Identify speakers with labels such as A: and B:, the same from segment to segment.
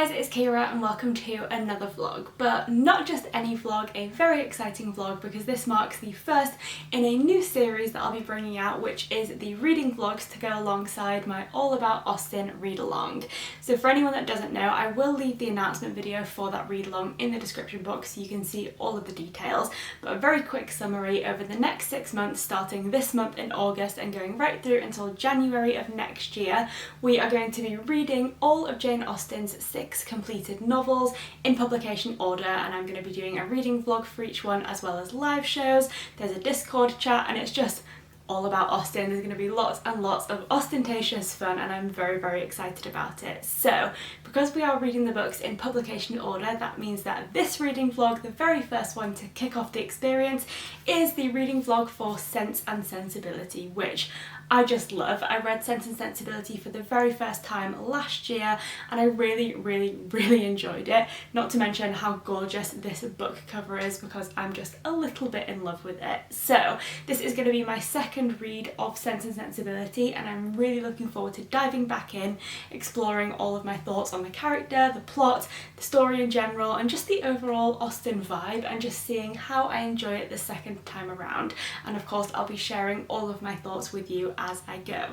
A: guys, it's Kira and welcome to another vlog, but not just any vlog, a very exciting vlog because this marks the first in a new series that I'll be bringing out, which is the reading vlogs to go alongside my All About Austen read-along. So for anyone that doesn't know, I will leave the announcement video for that read-along in the description box so you can see all of the details, but a very quick summary over the next 6 months starting this month in August and going right through until January of next year. We are going to be reading all of Jane Austen's 6 completed novels in publication order, and I'm going to be doing a reading vlog for each one as well as live shows. There's a Discord chat and it's just all about Austen. There's going to be lots and lots of ostentatious fun and I'm very excited about it. So because we are reading the books in publication order, that means that this reading vlog, the very first one to kick off the experience, is the reading vlog for Sense and Sensibility, which I just love. I read Sense and Sensibility for the very first time last year and I really enjoyed it. Not to mention how gorgeous this book cover is because I'm just a little bit in love with it. So this is going to be my second read of Sense and Sensibility and I'm really looking forward to diving back in, exploring all of my thoughts on the character, the plot, the story in general and just the overall Austen vibe, and just seeing how I enjoy it the second time around. And of course I'll be sharing all of my thoughts with you as I go.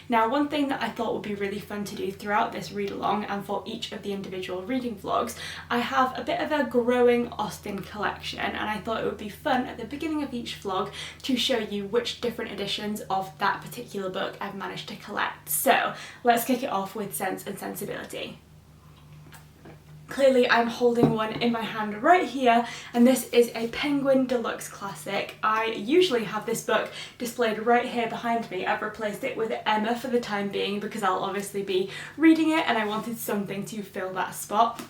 A: Now, one thing that I thought would be really fun to do throughout this read along and for each of the individual reading vlogs, I have a bit of a growing Austen collection and I thought it would be fun at the beginning of each vlog to show you which different editions of that particular book I've managed to collect. So let's kick it off with Sense and Sensibility. Clearly I'm holding one in my hand right here, and this is a Penguin Deluxe Classic. I usually have this book displayed right here behind me. I've replaced it with Emma for the time being because I'll obviously be reading it and I wanted something to fill that spot.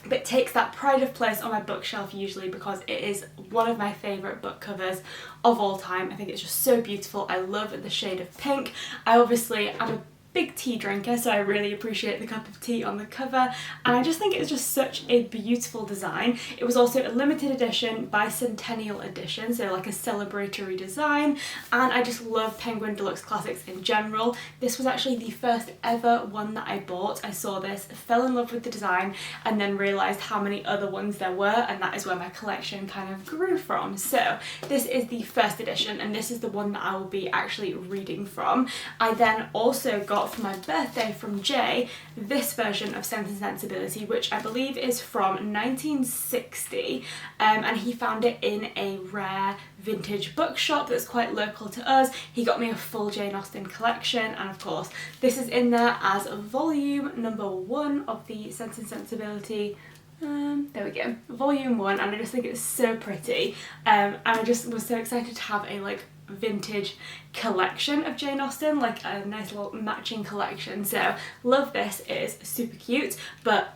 A: But it takes that pride of place on my bookshelf usually because it is one of my favourite book covers of all time. I think it's just so beautiful. I love the shade of pink. I obviously am a big tea drinker, so I really appreciate the cup of tea on the cover, and I just think it's just such a beautiful design. It was also a limited edition bicentennial edition, so like a celebratory design, and I just love Penguin Deluxe Classics in general. This was actually the first ever one that I bought. I saw this, fell in love with the design, and then realised how many other ones there were, and that is where my collection kind of grew from. So this is the first edition, and this is the one that I will be actually reading from. I then also got for my birthday from Jay this version of Sense and Sensibility, which I believe is from 1960, and he found it in a rare vintage bookshop that's quite local to us. He got me a full Jane Austen collection, and of course this is in there as volume number 1 of the Sense and Sensibility. There we go, volume 1, and I just think it's so pretty, and I just was so excited to have a vintage collection of Jane Austen, like a nice little matching collection. So love this, it is super cute, but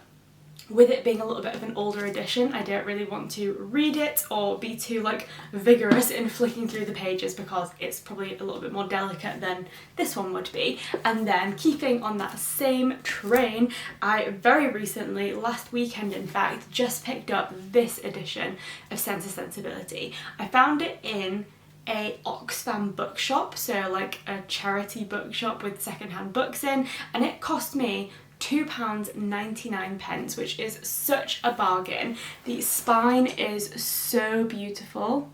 A: with it being a little bit of an older edition, I don't really want to read it or be too vigorous in flicking through the pages because it's probably a little bit more delicate than this one would be. And then keeping on that same train, I very recently, last weekend in fact, just picked up this edition of Sense and Sensibility. I found it in a Oxfam bookshop, so like a charity bookshop with secondhand books in, and it cost me £2.99, which is such a bargain. The spine is so beautiful.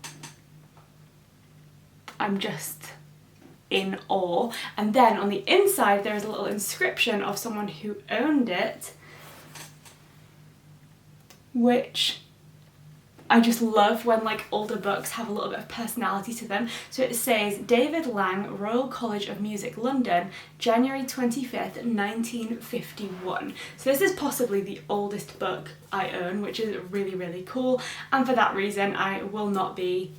A: I'm just in awe. And then on the inside there is a little inscription of someone who owned it, which I just love when older books have a little bit of personality to them. So it says David Lang, Royal College of Music, London, January 25th, 1951. So this is possibly the oldest book I own, which is really cool, and for that reason I will not be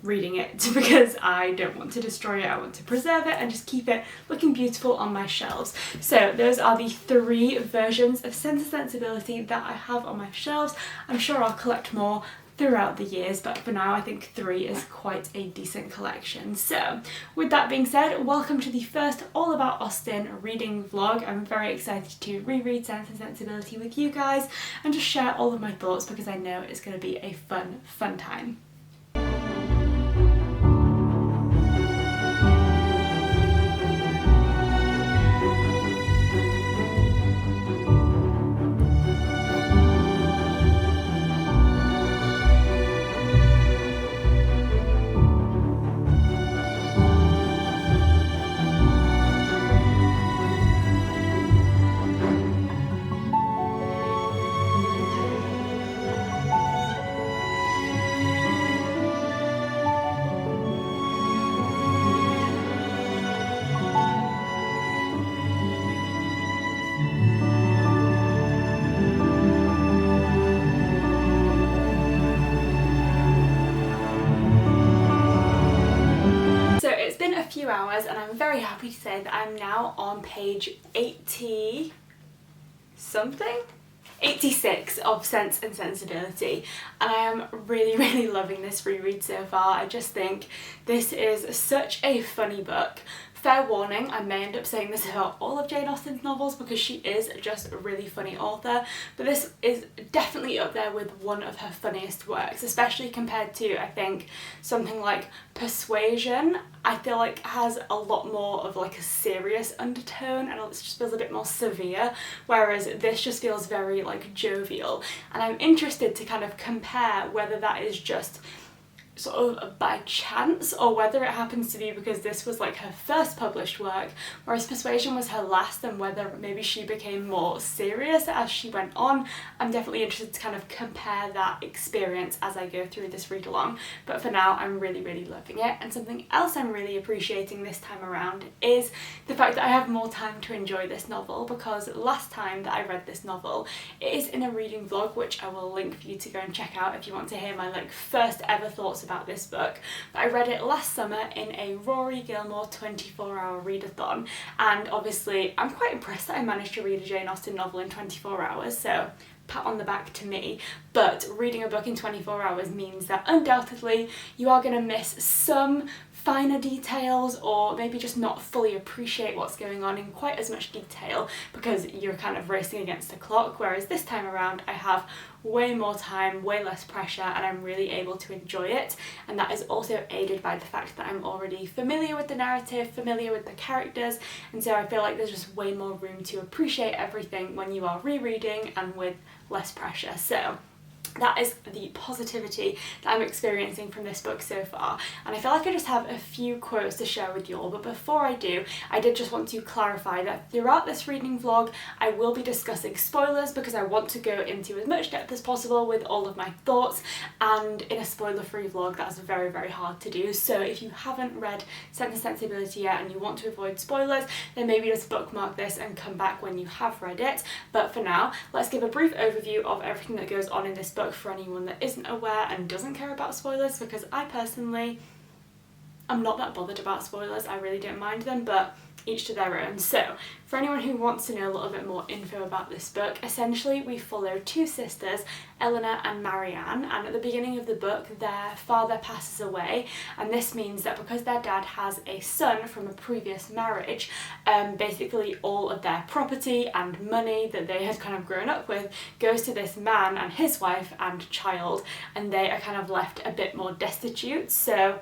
A: reading it because I don't want to destroy it. I want to preserve it and just keep it looking beautiful on my shelves. So those are the 3 versions of Sense and Sensibility that I have on my shelves. I'm sure I'll collect more throughout the years, but for now I think 3 is quite a decent collection. So with that being said, welcome to the first All About Austen reading vlog. I'm very excited to reread Sense and Sensibility with you guys and just share all of my thoughts because I know it's going to be a fun time. few hours and I'm very happy to say that I'm now on page 80 something? 86 of Sense and Sensibility, and I am really loving this reread so far. I just think this is such a funny book. Fair warning, I may end up saying this about all of Jane Austen's novels because she is just a really funny author, but this is definitely up there with one of her funniest works, especially compared to, I think, something like Persuasion. I feel like has a lot more of like a serious undertone and it just feels a bit more severe, whereas this just feels very like jovial, and I'm interested to kind of compare whether that is just sort of by chance or whether it happens to be because this was like her first published work, whereas Persuasion was her last, and whether maybe she became more serious as she went on. I'm definitely interested to kind of compare that experience as I go through this read along, but for now I'm really loving it. And something else I'm really appreciating this time around is the fact that I have more time to enjoy this novel, because last time that I read this novel, it is in a reading vlog which I will link for you to go and check out if you want to hear my like first ever thoughts about this book. But I read it last summer in a Rory Gilmore 24-hour readathon, and obviously I'm quite impressed that I managed to read a Jane Austen novel in 24 hours, so pat on the back to me. But reading a book in 24 hours means that undoubtedly you are going to miss some finer details, or maybe just not fully appreciate what's going on in quite as much detail because you're kind of racing against the clock, whereas this time around I have way more time, way less pressure, and I'm really able to enjoy it. And that is also aided by the fact that I'm already familiar with the narrative, familiar with the characters, and so I feel like there's just way more room to appreciate everything when you are rereading and with less pressure. So that is the positivity that I'm experiencing from this book so far, and I feel like I just have a few quotes to share with you all. But before I do, I did just want to clarify that throughout this reading vlog I will be discussing spoilers, because I want to go into as much depth as possible with all of my thoughts, and in a spoiler-free vlog that's very hard to do. So if you haven't read Sense and Sensibility yet and you want to avoid spoilers, then maybe just bookmark this and come back when you have read it. But for now, let's give a brief overview of everything that goes on in this book for anyone that isn't aware and doesn't care about spoilers, because I personally I'm not that bothered about spoilers. I really don't mind them, but each to their own. So for anyone who wants to know a little bit more info about this book, essentially we follow two sisters, Eleanor and Marianne, and at the beginning of the book their father passes away, and this means that because their dad has a son from a previous marriage, basically all of their property and money that they had kind of grown up with goes to this man and his wife and child, and they are kind of left a bit more destitute. So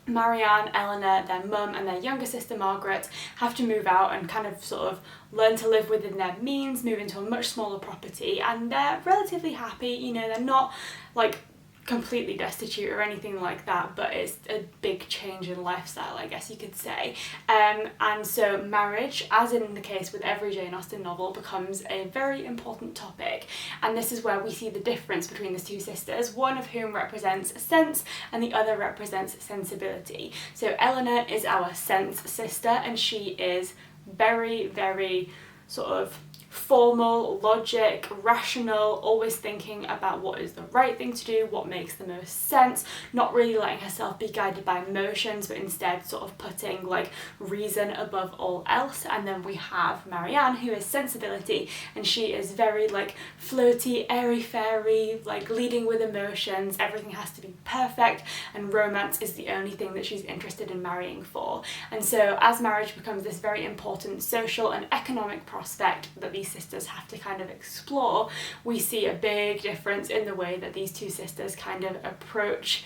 A: Marianne, Eleanor, their mum and their younger sister Margaret have to move out and kind of sort of learn to live within their means, move into a much smaller property, and they're relatively happy. You know, they're not like completely destitute or anything like that, but it's a big change in lifestyle, I guess you could say. And so marriage, as in the case with every Jane Austen novel, becomes a very important topic, and this is where we see the difference between the two sisters, one of whom represents sense and the other represents sensibility. So Eleanor is our sense sister, and she is very sort of formal, logic, rational, always thinking about what is the right thing to do, what makes the most sense, not really letting herself be guided by emotions, but instead sort of putting like reason above all else. And then we have Marianne, who is sensibility, and she is very like flirty, airy-fairy, like leading with emotions. Everything has to be perfect, and romance is the only thing that she's interested in marrying for. And so as marriage becomes this very important social and economic prospect that these sisters have to kind of explore, we see a big difference in the way that these two sisters kind of approach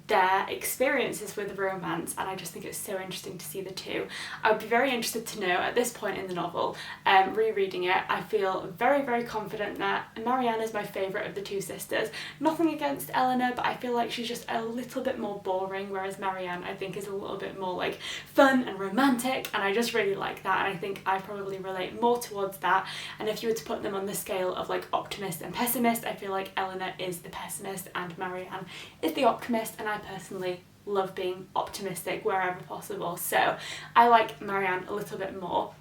A: their experiences with romance, and I just think it's so interesting to see the two. I would be very interested to know at this point in the novel, rereading it, I feel very confident that Marianne is my favourite of the two sisters. Nothing against Eleanor, but I feel like she's just a little bit more boring, whereas Marianne I think is a little bit more like fun and romantic, and I just really like that, and I think I probably relate more towards that. And if you were to put them on the scale of like optimist and pessimist, I feel like Eleanor is the pessimist and Marianne is the optimist, and I personally love being optimistic wherever possible, so I like Marianne a little bit more.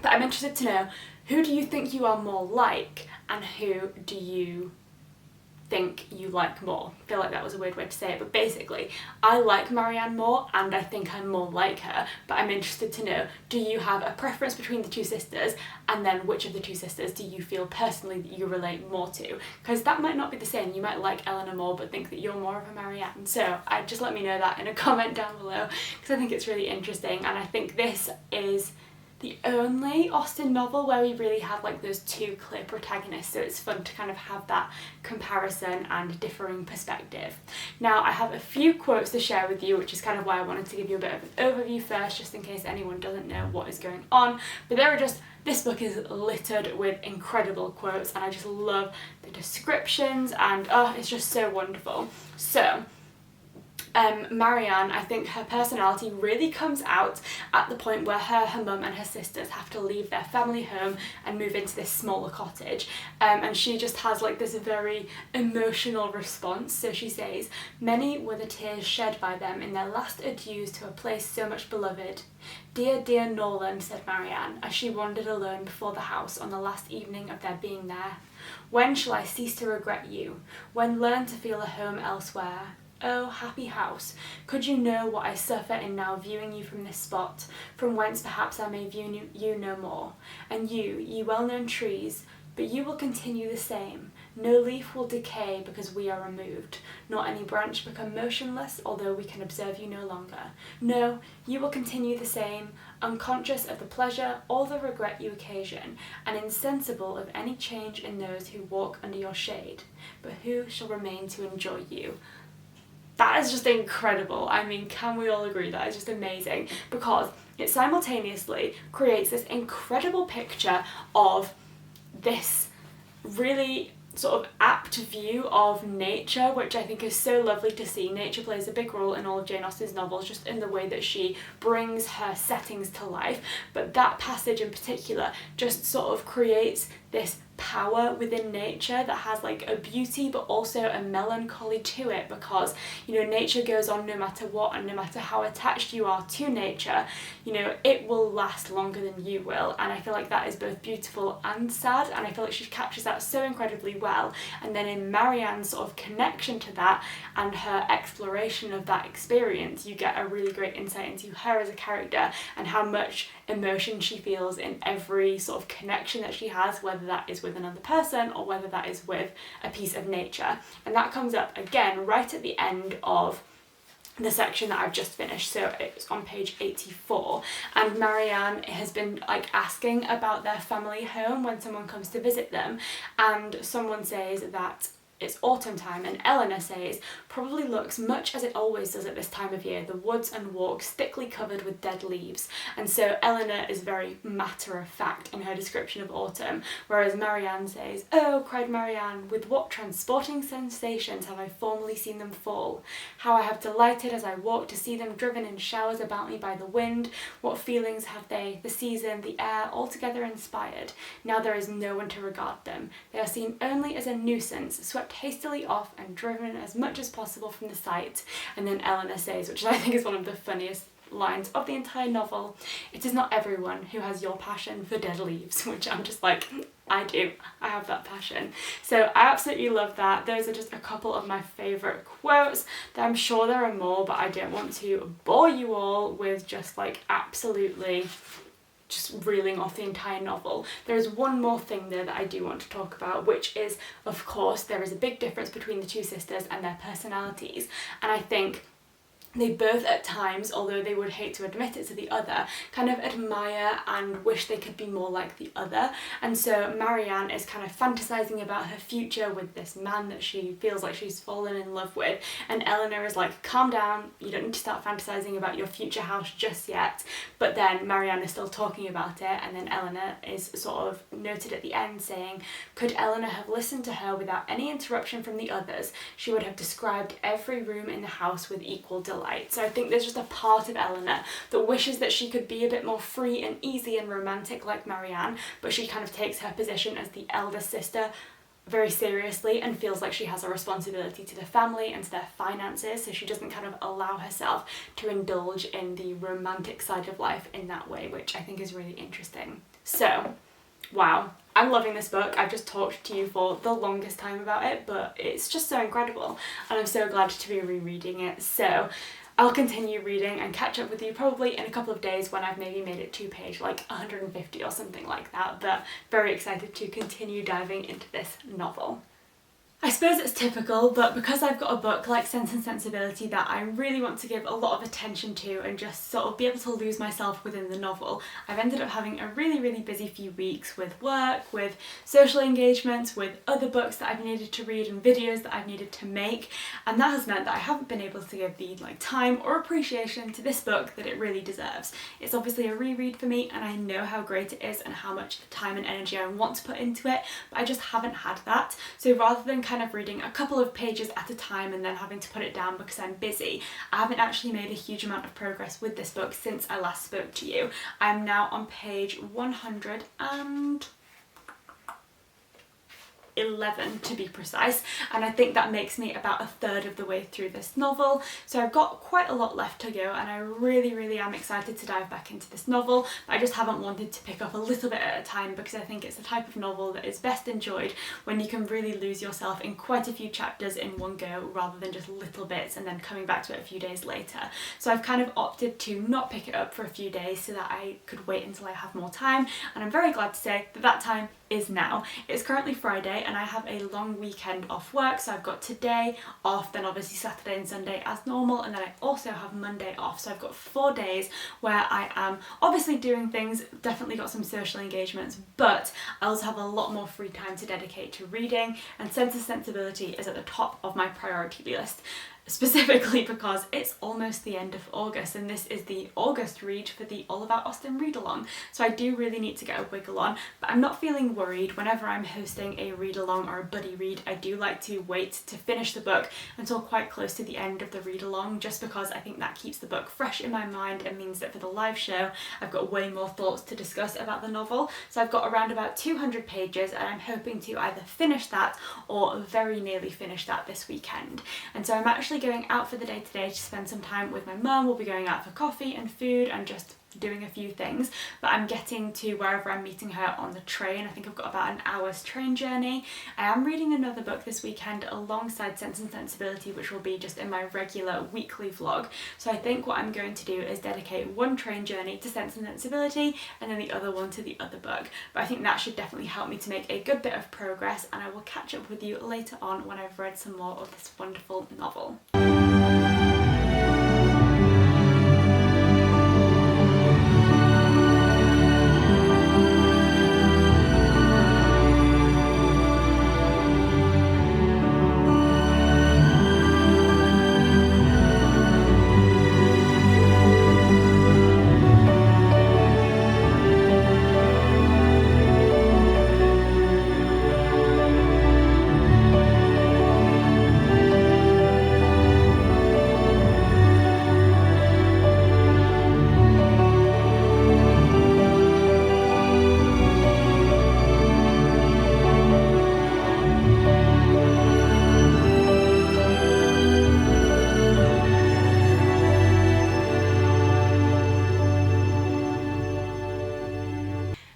A: But I'm interested to know, who do you think you are more like, and who do you think you like more. I feel like that was a weird way to say it, but basically I like Marianne more and I think I'm more like her, but I'm interested to know, do you have a preference between the two sisters, and then which of the two sisters do you feel personally that you relate more to? Because that might not be the same. You might like Eleanor more but think that you're more of a Marianne. So just let me know that in a comment down below, because I think it's really interesting, and I think this is the only Austen novel where we really have like those two clear protagonists, so it's fun to kind of have that comparison and differing perspective. Now I have a few quotes to share with you, which is kind of why I wanted to give you a bit of an overview first, just in case anyone doesn't know what is going on. But this book is littered with incredible quotes, and I just love the descriptions, and it's just so wonderful. So Marianne, I think her personality really comes out at the point where her mum and her sisters have to leave their family home and move into this smaller cottage, and she just has like this very emotional response. So she says, "Many were the tears shed by them in their last adieus to a place so much beloved. Dear, dear Norland," said Marianne, as she wandered alone before the house on the last evening of their being there. "When shall I cease to regret you? When learn to feel a home elsewhere? Oh, happy house, could you know what I suffer in now viewing you from this spot, from whence perhaps I may view you no more. And you, ye well-known trees, but you will continue the same. No leaf will decay because we are removed, nor any branch become motionless, although we can observe you no longer. No, you will continue the same, unconscious of the pleasure or the regret you occasion, and insensible of any change in those who walk under your shade. But who shall remain to enjoy you?" That is just incredible. I mean, can we all agree that is just amazing? Because it simultaneously creates this incredible picture of this really sort of apt view of nature, which I think is so lovely to see. Nature plays a big role in all of Jane Austen's novels, just in the way that she brings her settings to life. But that passage in particular just sort of creates this power within nature that has like a beauty but also a melancholy to it, because nature goes on no matter what, and no matter how attached you are to nature, it will last longer than you will. And I feel like that is both beautiful and sad, and I feel like she captures that so incredibly well. And then in Marianne's sort of connection to that and her exploration of that experience, you get a really great insight into her as a character and how much emotion she feels in every sort of connection that she has, whether that is with another person or whether that is with a piece of nature. And that comes up again right at the end of the section that I've just finished, so it's on page 84, and Marianne has been like asking about their family home when someone comes to visit them, and someone says that it's autumn time, and Eleanor says, "Probably looks much as it always does at this time of year, the woods and walks thickly covered with dead leaves." And so Eleanor is very matter-of-fact in her description of autumn, whereas Marianne says, "Oh," cried Marianne, "with what transporting sensations have I formerly seen them fall! How I have delighted as I walked to see them driven in showers about me by the wind! What feelings have they, the season, the air, altogether inspired! Now there is no one to regard them. They are seen only as a nuisance, swept hastily off and driven as much as possible from the sight." And then Eleanor says, which I think is one of the funniest lines of the entire novel, "It is not everyone who has your passion for dead leaves," which I'm just like, I do. I have that passion. So I absolutely love that. Those are just a couple of my favourite quotes. I'm sure there are more, but I don't want to bore you all with just like absolutely just reeling off the entire novel. There is one more thing though that I do want to talk about, which is, of course, there is a big difference between the two sisters and their personalities, and I think they both at times, although they would hate to admit it to the other, kind of admire and wish they could be more like the other. And so Marianne is kind of fantasizing about her future with this man that she feels like she's fallen in love with, and Eleanor is like, "Calm down, you don't need to start fantasizing about your future house just yet." But then Marianne is still talking about it, and then Eleanor is sort of noted at the end saying, "Could Eleanor have listened to her without any interruption from the others, she would have described every room in the house with equal delight." So I think there's just a part of Eleanor that wishes that she could be a bit more free and easy and romantic like Marianne, but she kind of takes her position as the elder sister very seriously and feels like she has a responsibility to the family and to their finances, so she doesn't kind of allow herself to indulge in the romantic side of life in that way, which I think is really interesting. So Wow. I'm loving this book. I've just talked to you for the longest time about it, but it's just so incredible and I'm so glad to be rereading it. So I'll continue reading and catch up with you probably in a couple of days when I've maybe made it to page like 150 or something like that, but very excited to continue diving into this novel. I suppose it's typical, but because I've got a book like Sense and Sensibility that I really want to give a lot of attention to and just sort of be able to lose myself within the novel, I've ended up having a really busy few weeks with work, with social engagements, with other books that I've needed to read and videos that I've needed to make, and that has meant that I haven't been able to give the time or appreciation to this book that it really deserves. It's obviously a reread for me and I know how great it is and how much time and energy I want to put into it, but I just haven't had that. So rather than kind of reading a couple of pages at a time and then having to put it down because I'm busy, I haven't actually made a huge amount of progress with this book since I last spoke to you. I'm now on page 111 to be precise, and I think that makes me about a third of the way through this novel, so I've got quite a lot left to go and I really am excited to dive back into this novel, but I just haven't wanted to pick up a little bit at a time because I think it's the type of novel that is best enjoyed when you can really lose yourself in quite a few chapters in one go rather than just little bits and then coming back to it a few days later. So I've kind of opted to not pick it up for a few days so that I could wait until I have more time, and I'm very glad to say that that time is now. It's currently Friday and I have a long weekend off work, so I've got today off, then obviously Saturday and Sunday as normal, and then I also have Monday off, so I've got 4 days where I am obviously doing things, definitely got some social engagements, but I also have a lot more free time to dedicate to reading, and Sense and Sensibility is at the top of my priority list. Specifically because it's almost the end of August and this is the August read for the All About Austen read-along, so I do really need to get a wiggle on, but I'm not feeling worried. Whenever I'm hosting a read-along or a buddy read, I do like to wait to finish the book until quite close to the end of the read-along, just because I think that keeps the book fresh in my mind and means that for the live show I've got way more thoughts to discuss about the novel. So I've got around about 200 pages and I'm hoping to either finish that or very nearly finish that this weekend, and so I'm actually going out for the day today to spend some time with my mum. We'll be going out for coffee and food and just doing a few things, but I'm getting to wherever I'm meeting her on the train. I think I've got about an hour's train journey. I am reading another book this weekend alongside Sense and Sensibility, which will be just in my regular weekly vlog. So I think what I'm going to do is dedicate one train journey to Sense and Sensibility and then the other one to the other book. But I think that should definitely help me to make a good bit of progress, and I will catch up with you later on when I've read some more of this wonderful novel.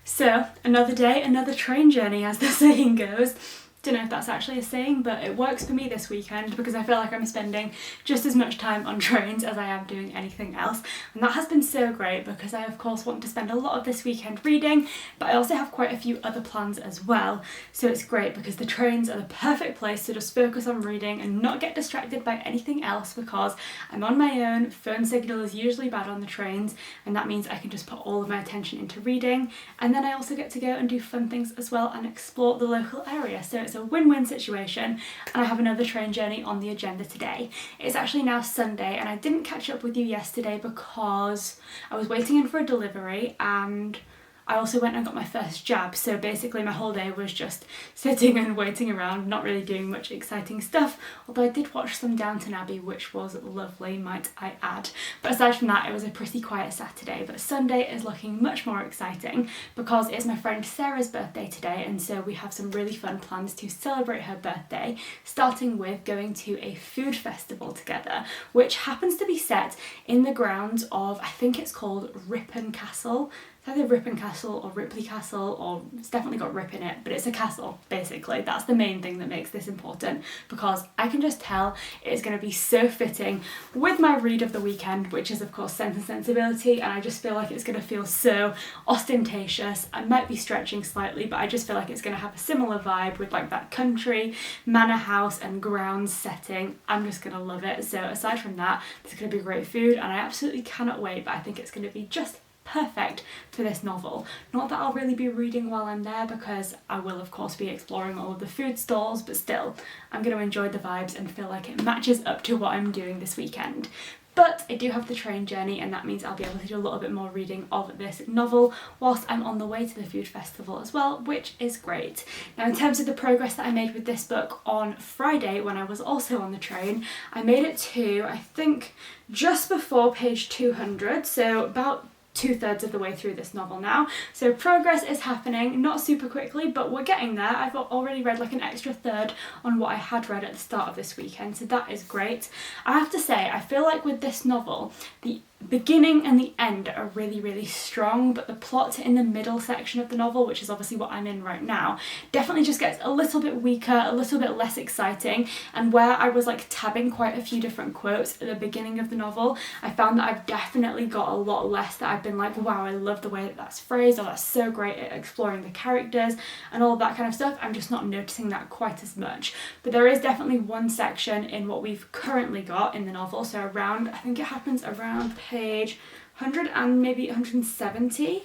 A: So, another day, another train journey, as the saying goes. Don't know if that's actually a saying, but it works for me this weekend because I feel like I'm spending just as much time on trains as I am doing anything else, and that has been so great because I of course want to spend a lot of this weekend reading, but I also have quite a few other plans as well, so it's great because the trains are the perfect place to just focus on reading and not get distracted by anything else because I'm on my own, phone signal is usually bad on the trains, and that means I can just put all of my attention into reading, and then I also get to go and do fun things as well and explore the local area, so it's a win-win situation. And I have another train journey on the agenda today. It's actually now Sunday and I didn't catch up with you yesterday because I was waiting in for a delivery and I also went and got my first jab, so basically my whole day was just sitting and waiting around, not really doing much exciting stuff, although I did watch some Downton Abbey, which was lovely, might I add. But aside from that, it was a pretty quiet Saturday, but Sunday is looking much more exciting because it's my friend Sarah's birthday today, and so we have some really fun plans to celebrate her birthday, starting with going to a food festival together, which happens to be set in the grounds of, I think it's called Ripon Castle. it's either Ripon Castle or Ripley Castle, or it's definitely got Rip in it, but it's a castle, basically. That's the main thing that makes this important, because I can just tell it's going to be so fitting with my read of the weekend, which is of course Sense and Sensibility, and I just feel like it's going to feel so ostentatious. I might be stretching slightly, but I just feel like it's going to have a similar vibe with like that country, manor house and grounds setting. I'm just going to love it. So aside from that, there's going to be great food, and I absolutely cannot wait, but I think it's going to be just perfect for this novel. Not that I'll really be reading while I'm there, because I will of course be exploring all of the food stalls, but still, I'm going to enjoy the vibes and feel like it matches up to what I'm doing this weekend. But I do have the train journey, and that means I'll be able to do a little bit more reading of this novel whilst I'm on the way to the food festival as well, which is great. Now, in terms of the progress that I made with this book on Friday when I was also on the train, I made it to, I think, just before page 200, so about 2/3 of the way through this novel now. So progress is happening, not super quickly, but we're getting there. I've already read like an extra third on what I had read at the start of this weekend, so that is great. I have to say, I feel like with this novel, the beginning and the end are really, really strong, but the plot in the middle section of the novel, which is obviously what I'm in right now, definitely just gets a little bit weaker, a little bit less exciting. And where I was like tabbing quite a few different quotes at the beginning of the novel, I found that I've definitely got a lot less that I've been like, wow, I love the way that that's phrased, or that's so great at exploring the characters and all of that kind of stuff. I'm just not noticing that quite as much. But there is definitely one section in what we've currently got in the novel, so around, I think it happens around page 100 and maybe 170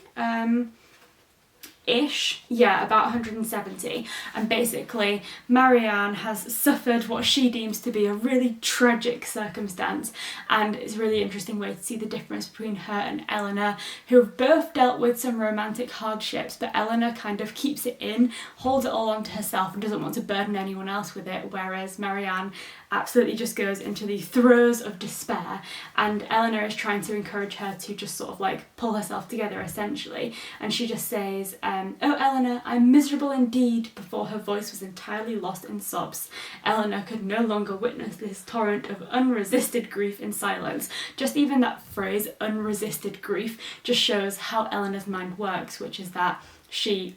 A: ish, yeah, about 170, and basically Marianne has suffered what she deems to be a really tragic circumstance, and it's a really interesting way to see the difference between her and Eleanor, who have both dealt with some romantic hardships, but Eleanor kind of keeps it in, holds it all onto herself and doesn't want to burden anyone else with it, whereas Marianne absolutely just goes into the throes of despair, and Eleanor is trying to encourage her to just sort of like pull herself together essentially, and she just says, "Oh Eleanor, I'm miserable indeed," before her voice was entirely lost in sobs. Eleanor could no longer witness this torrent of unresisted grief in silence. Just even that phrase, unresisted grief, just shows how Eleanor's mind works, which is that she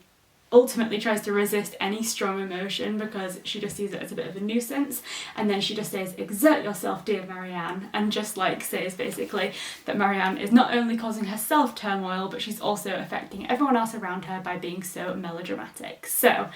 A: ultimately tries to resist any strong emotion because she just sees it as a bit of a nuisance, and then she just says, "Exert yourself, dear Marianne," and just like says basically that Marianne is not only causing herself turmoil, but she's also affecting everyone else around her by being so melodramatic. So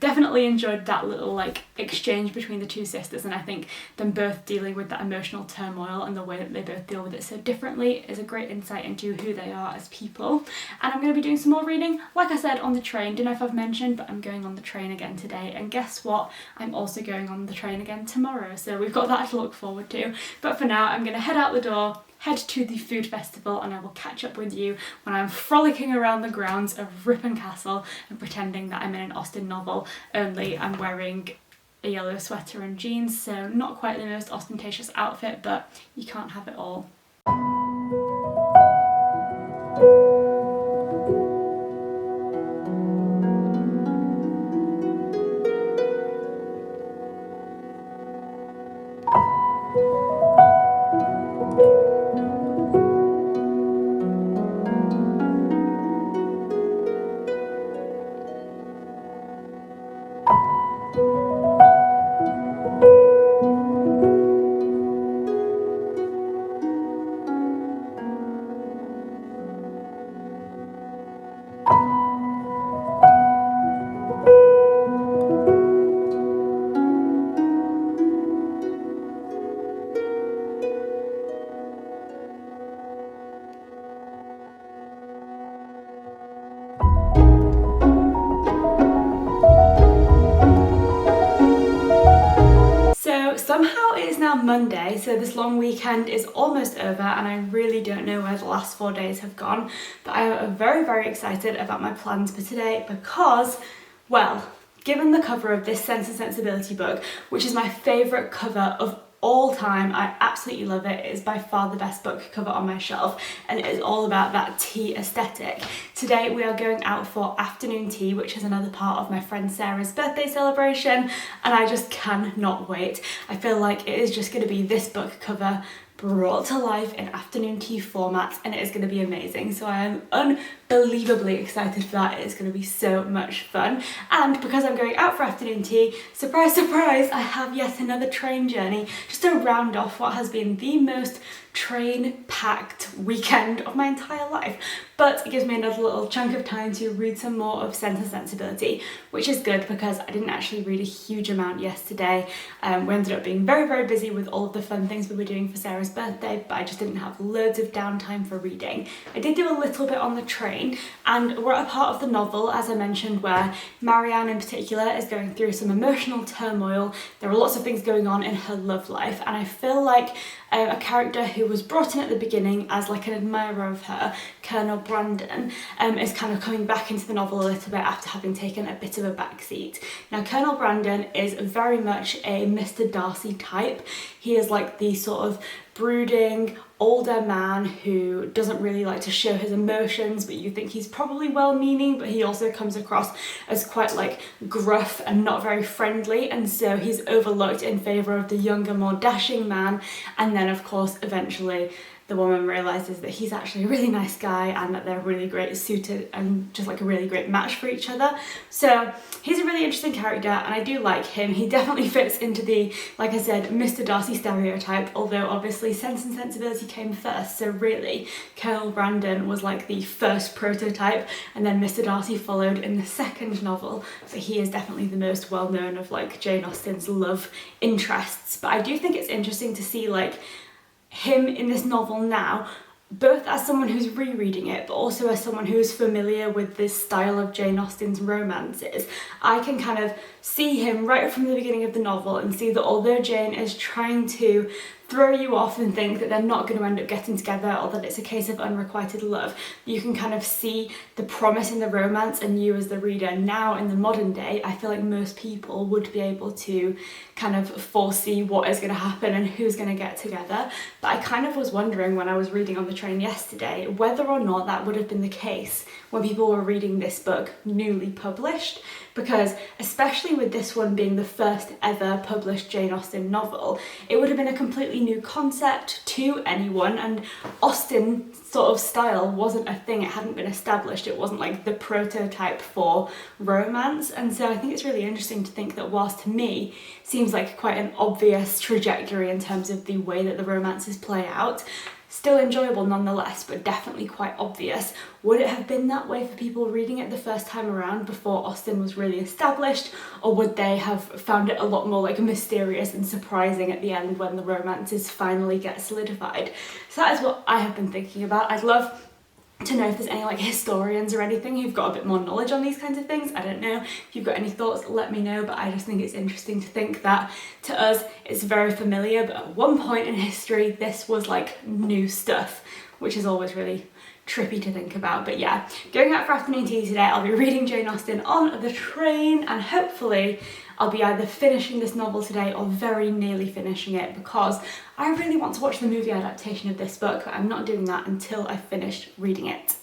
A: definitely enjoyed that little like exchange between the two sisters, and I think them both dealing with that emotional turmoil and the way that they both deal with it so differently is a great insight into who they are as people. And I'm going to be doing some more reading, like I said, on the train. Don't know if I've mentioned, but I'm going on the train again today, and guess what, I'm also going on the train again tomorrow, so we've got that to look forward to. But for now, I'm going to head out the door, head to the food festival, and I will catch up with you when I'm frolicking around the grounds of Ripon Castle and pretending that I'm in an Austen novel, only I'm wearing a yellow sweater and jeans, so not quite the most ostentatious outfit, but you can't have it all. Somehow it is now Monday, so this long weekend is almost over, and I really don't know where the last 4 days have gone, but I am very, very excited about my plans for today because, well, given the cover of this Sense and Sensibility book, which is my favourite cover of all time, I absolutely love it. It is by far the best book cover on my shelf, and it is all about that tea aesthetic. Today we are going out for afternoon tea, which is another part of my friend Sarah's birthday celebration, and I just cannot wait. I feel like it is just going to be this book cover brought to life in afternoon tea formats, and it is going to be amazing. So I am unbelievably excited for that. It is going to be so much fun. And because I'm going out for afternoon tea, surprise, surprise, I have yet another train journey just to round off what has been the most train-packed weekend of my entire life. But it gives me another little chunk of time to read some more of Sense and Sensibility, which is good because I didn't actually read a huge amount yesterday. We ended up being very, very busy with all of the fun things we were doing for Sarah's birthday, but I just didn't have loads of downtime for reading. I did do a little bit on the train, and we're at a part of the novel, as I mentioned, where Marianne in particular is going through some emotional turmoil. There are lots of things going on in her love life, and I feel like a character who was brought in at the beginning as like an admirer of her, Colonel Brandon, is kind of coming back into the novel a little bit after having taken a bit of a backseat. Now, Colonel Brandon is very much a Mr. Darcy type. He is like the sort of brooding older man who doesn't really like to show his emotions, but you think he's probably well-meaning, but he also comes across as quite like gruff and not very friendly, and so he's overlooked in favour of the younger, more dashing man. And then of course eventually the woman realises that he's actually a really nice guy and that they're really great suited and just like a really great match for each other. So he's a really interesting character and I do like him. He definitely fits into the, like I said, Mr. Darcy stereotype, although obviously Sense and Sensibility came first, so really Colonel Brandon was like the first prototype and then Mr. Darcy followed in the second novel, but he is definitely the most well-known of like Jane Austen's love interests. But I do think it's interesting to see like him in this novel now, both as someone who's rereading it, but also as someone who's familiar with this style of Jane Austen's romances. I can kind of see him right from the beginning of the novel and see that although Jane is trying to throw you off and think that they're not going to end up getting together or that it's a case of unrequited love, you can kind of see the promise in the romance, and you as the reader now in the modern day, I feel like most people would be able to kind of foresee what is going to happen and who's going to get together. But I kind of was wondering when I was reading on the train yesterday whether or not that would have been the case when people were reading this book newly published, because especially with this one being the first ever published Jane Austen novel, it would have been a completely new concept to anyone, and Austen sort of style wasn't a thing, it hadn't been established, it wasn't like the prototype for romance. And so I think it's really interesting to think that whilst to me seems like quite an obvious trajectory in terms of the way that the romances play out, still enjoyable nonetheless, but definitely quite obvious. Would it have been that way for people reading it the first time around before Austen was really established, or would they have found it a lot more like mysterious and surprising at the end when the romances finally get solidified? So that is what I have been thinking about. I'd love to know if there's any like historians or anything who've got a bit more knowledge on these kinds of things. I don't know. If you've got any thoughts, let me know, but I just think it's interesting to think that to us it's very familiar, but at one point in history this was like new stuff, which is always really trippy to think about. But yeah, going out for afternoon tea today, I'll be reading Jane Austen on the train, and hopefully I'll be either finishing this novel today or very nearly finishing it, because I really want to watch the movie adaptation of this book, but I'm not doing that until I've finished reading it.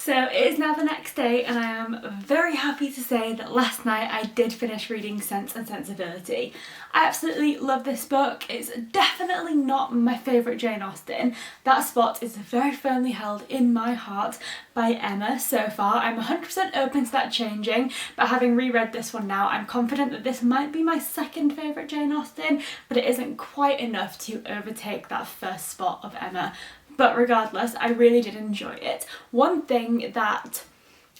A: So it is now the next day and I am very happy to say that last night I did finish reading Sense and Sensibility. I absolutely love this book. It's definitely not my favourite Jane Austen. That spot is very firmly held in my heart by Emma so far. I'm 100% open to that changing, but having reread this one now, I'm confident that this might be my second favourite Jane Austen, but it isn't quite enough to overtake that first spot of Emma. But regardless, I really did enjoy it. One thing that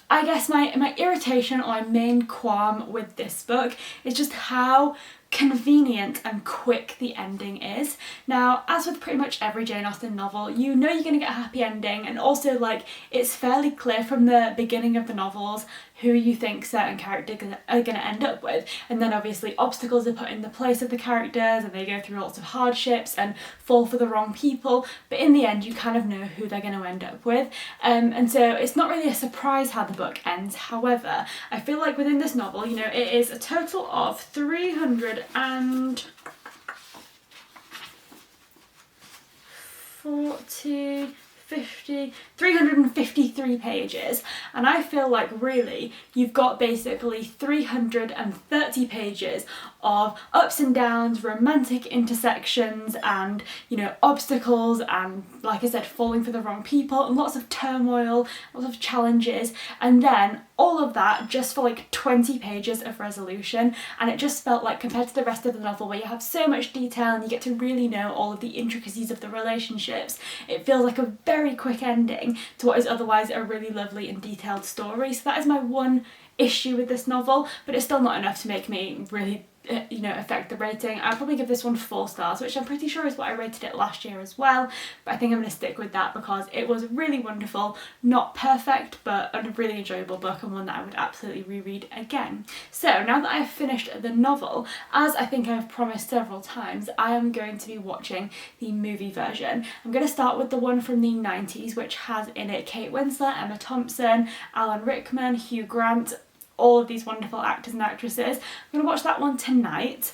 A: I guess my irritation or my main qualm with this book is just how convenient and quick the ending is. Now, as with pretty much every Jane Austen novel, you know you're going to get a happy ending, and also like it's fairly clear from the beginning of the novels who you think certain characters are going to end up with, and then obviously obstacles are put in the place of the characters and they go through lots of hardships and fall for the wrong people, but in the end you kind of know who they're going to end up with, and so it's not really a surprise how the book ends. However, I feel like within this novel, you know, it is a total of 353 pages, and I feel like really you've got basically 330 pages of ups and downs, romantic intersections, and you know, obstacles, and like I said, falling for the wrong people, and lots of turmoil, lots of challenges, and then all of that just for like 20 pages of resolution. And it just felt like, compared to the rest of the novel where you have so much detail and you get to really know all of the intricacies of the relationships, it feels like a very quick ending to what is otherwise a really lovely and detailed story. So that is my one issue with this novel, but it's still not enough to make me really you know, affect the rating. I'll probably give this one 4 stars, which I'm pretty sure is what I rated it last year as well, but I think I'm going to stick with that because it was really wonderful, not perfect, but a really enjoyable book and one that I would absolutely reread again. So now that I've finished the novel, as I think I've promised several times, I am going to be watching the movie version. I'm going to start with the one from the 90s, which has in it Kate Winslet, Emma Thompson, Alan Rickman, Hugh Grant, all of these wonderful actors and actresses. I'm going to watch that one tonight,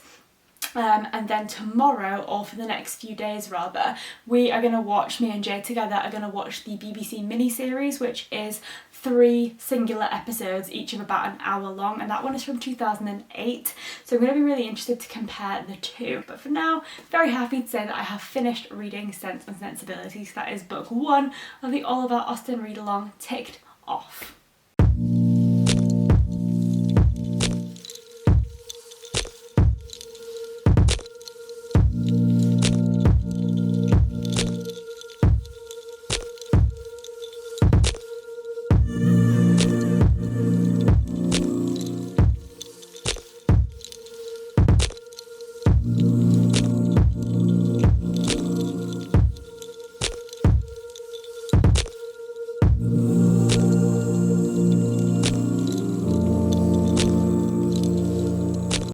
A: and then tomorrow, or for the next few days rather, we are going to watch, me and Jay together are going to watch the BBC miniseries, which is 3 singular episodes, each of about an hour long, and that one is from 2008, so I'm going to be really interested to compare the two. But for now, very happy to say that I have finished reading Sense and Sensibility, so that is book 1 of the All About Austen read-along ticked off.